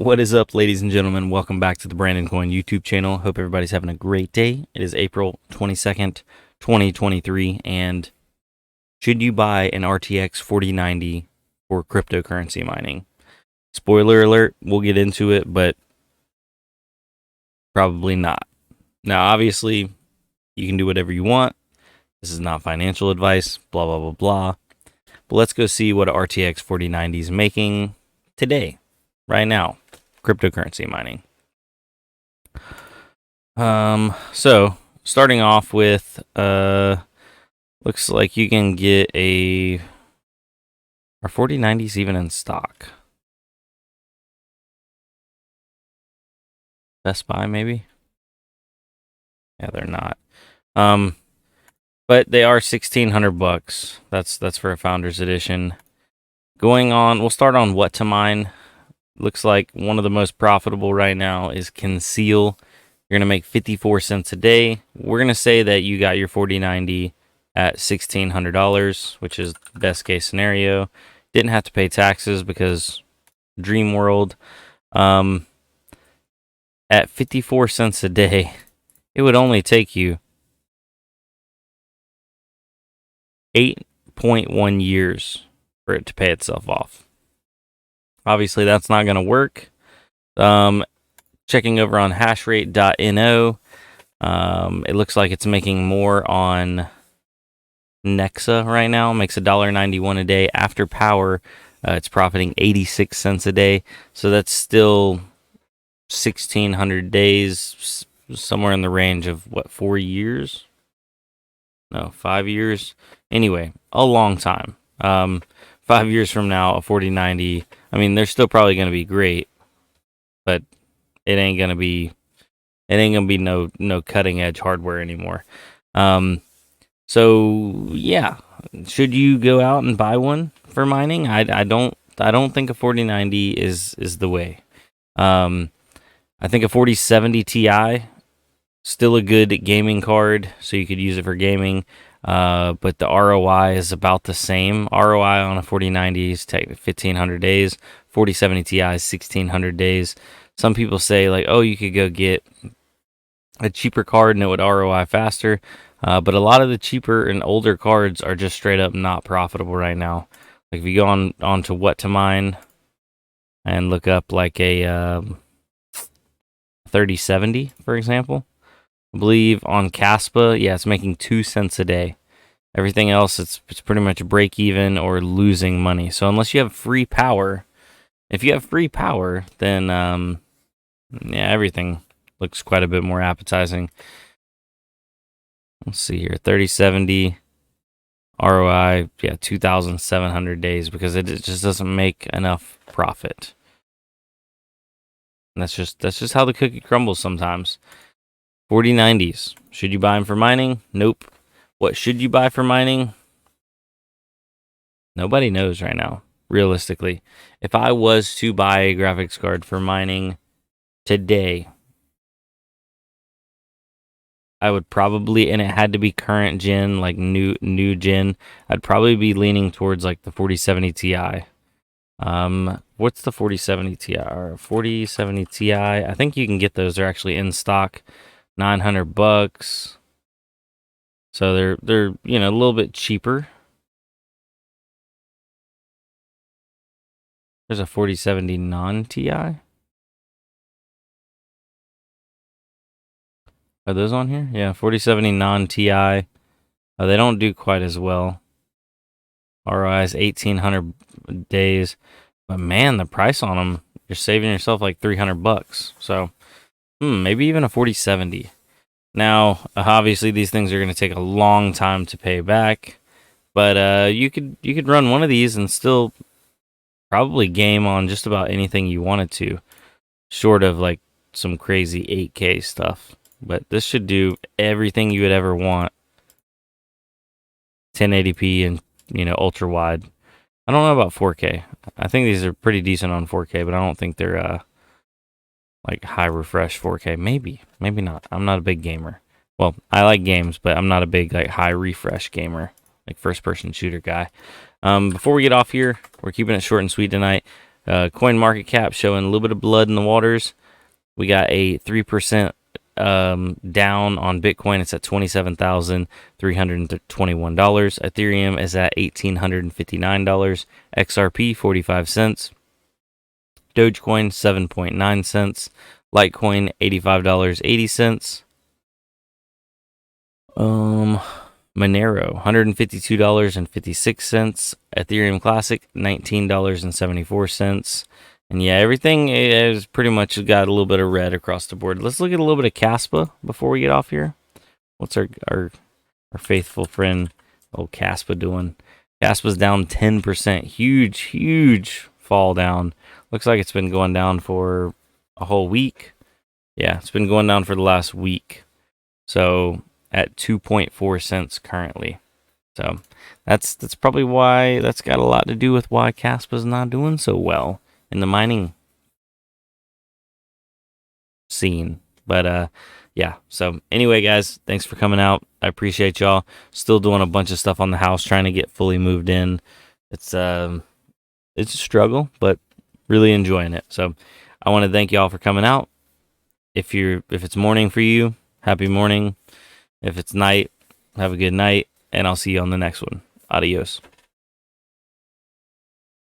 What is up, ladies and gentlemen? Welcome back to the Brandon Coin YouTube channel. Hope everybody's having a great day. It is April 22nd, 2023, and should you buy an RTX 4090 for cryptocurrency mining? Spoiler alert, we'll get into it, but probably not. Now, obviously, you can do whatever you want. This is not financial advice, blah, blah, blah, blah. But let's go see what RTX 4090 is making today, right now, cryptocurrency mining. So starting off with, looks like you can get are 4090s even in stock? Best Buy, maybe? Yeah, they're not. But they are $1,600. That's for a Founders Edition. Going on, we'll start on what to mine. Looks like one of the most profitable right now is Conceal. You're going to make 54 cents a day. We're going to say that you got your 4090 at $1,600, which is the best case scenario. Didn't have to pay taxes because dream world. At 54 cents a day, it would only take you 8.1 years for it to pay itself off. Obviously, that's not going to work. Checking over on Hashrate.no, it looks like it's making more on Nexa right now. Makes $1.91 a day. After power, it's profiting 86 cents a day. So that's still 1,600 days, somewhere in the range of, 4 years? No, 5 years? Anyway, a long time. 5 years from now, a 4090, I mean, they're still probably going to be great, but it ain't gonna be no cutting edge hardware anymore. So yeah, should you go out and buy one for mining? I don't think a 4090 is the way. I think a 4070 Ti still a good gaming card, so you could use it for gaming. But the ROI is about the same. ROI on a 4090 is 1,500 days. 4070 Ti is 1,600 days. Some people say, like, oh, you could go get a cheaper card and it would ROI faster. But a lot of the cheaper and older cards are just straight up not profitable right now. Like, if you go on to what to mine and look up like a 3070, for example, I believe on Caspa, yeah, it's making 2 cents a day. Everything else, it's pretty much break even or losing money. So unless you have free power, if you have free power, then yeah, everything looks quite a bit more appetizing. Let's see here, 3070 ROI, yeah, 2,700 days, because it just doesn't make enough profit. And that's just how the cookie crumbles sometimes. 4090s, should you buy them for mining? Nope. What should you buy for mining? Nobody knows right now, realistically. If I was to buy a graphics card for mining today, I would probably, and it had to be current gen, like new gen, I'd probably be leaning towards like the 4070 Ti. What's the 4070 Ti? Or 4070 Ti, I think you can get those. They're actually in stock, $900. So they're a little bit cheaper. There's a 4070 non-Ti. Are those on here? Yeah, 4070 non-Ti. They don't do quite as well. ROI is 1,800 days. But man, the price on them, you're saving yourself like $300. So, maybe even a 4070. Now, obviously, these things are going to take a long time to pay back. But you could run one of these and still probably game on just about anything you wanted to, short of like some crazy 8K stuff. But this should do everything you would ever want. 1080p and, ultra wide. I don't know about 4K. I think these are pretty decent on 4K, but I don't think they're like high refresh 4K. Maybe not. I'm not a big gamer. Well, I like games, but I'm not a big like high refresh gamer, like first person shooter guy. Before we get off here, we're keeping it short and sweet tonight. Coin market cap showing a little bit of blood in the waters. We got a 3% down on Bitcoin. It's at $27,321. Ethereum is at $1,859. XRP 45 cents. Dogecoin 7.9 cents. Litecoin $85.80. Monero $152.56. Ethereum Classic $19.74. And yeah, everything is pretty much got a little bit of red across the board. Let's look at a little bit of Caspa before we get off here. What's our faithful friend old Caspa doing? Caspa's down 10%. Huge fall down. Looks like it's been going down for a whole week. Yeah, it's been going down for the last week. So at 2.4 cents currently. So that's probably why, that's got a lot to do with why Caspa's not doing so well in the mining scene. But yeah, so anyway guys, thanks for coming out. I appreciate y'all. Still doing a bunch of stuff on the house, trying to get fully moved in. It's a struggle, but really enjoying it. So I want to thank y'all for coming out. If it's morning for you, happy morning. If it's night, have a good night, and I'll see you on the next one. Adios.